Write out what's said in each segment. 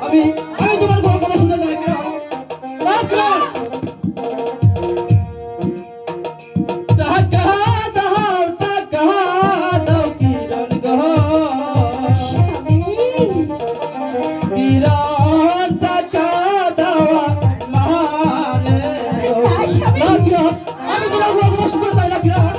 আমি আমি তোমার কোনো কথা শুনতে চাই না। কিরণ টাকা দাও কিরণ গো কিরণ টাকা দেওয়া মারে গো। না কিরণ আমি তোমার কোনো কথা শুনতে চাই না কিরণ।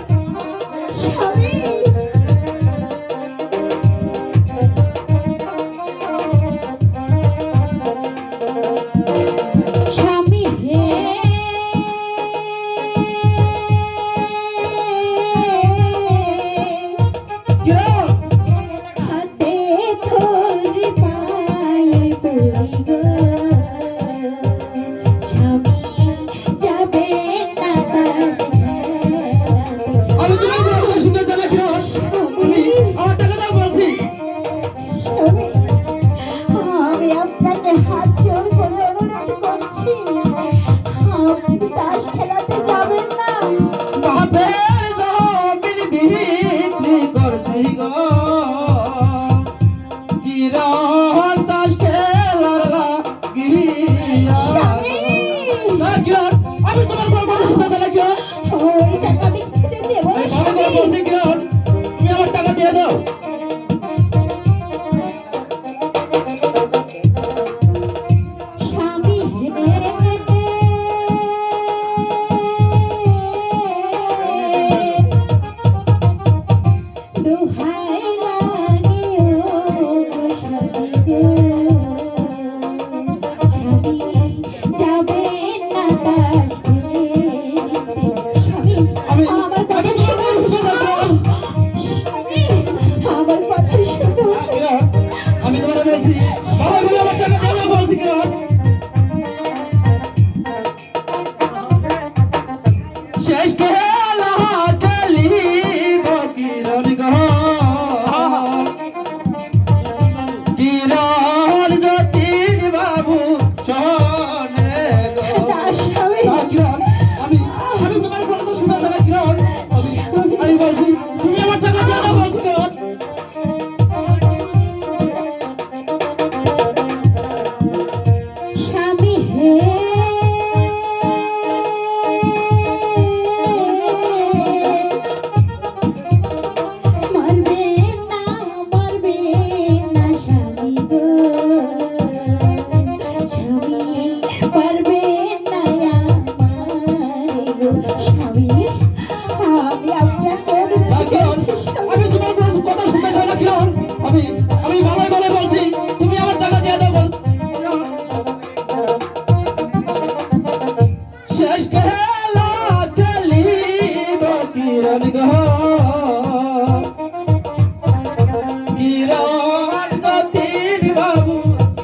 আমি তোমার কোনো কথা শুনতে চাই না কিরণ। ওই টাকা আমি খেতে দেব না ভালো করে বলছি কিরণ, তুমি আমার টাকা দিয়ে দাও। স্বামী দোহাই লাগে ও গো স্বামী গো স্বামী যাবে না কাছে স্বামী আমার কথা শোনো স্বামী আমার কথা শোনো কিরণ, আমি তোমার বলছি ভালো করে আমার টাকা দিয়ে দাও বলছি কিরণ। শেষ খেলা খেলিব কিরণ গো কিরণ যতীন বাবু শোনে গো। না কিরণ, আমি আমি তোমার কোনো কথা শুনতে চাই না কিরণ। আমি বলছি তুমি আমার টাকা দিয়ে দাও বলছি কিরণ। স্বামী হে মারবে না স্বামী গো স্বামী পারবে না আমারে গো স্বামী আমি আপনার না কিরণ, আমি তোমার কোনো কথা শুনতে চাই না কিরণ। আমি আমি ভালোই ভালোই বলছি তুমি আমার টাকা দিয়ে দাও বল। শেষ খেলা খেলিব কিরণ গো কিরণ যতীন বাবু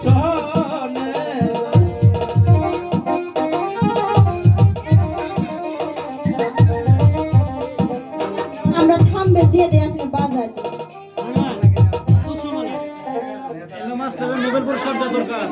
শোনে গো। আমরা থামবে দিয়ে দেয় আপনি বাজার মাস্টারের নোবেল পুরস্কার দেওয়া দরকার।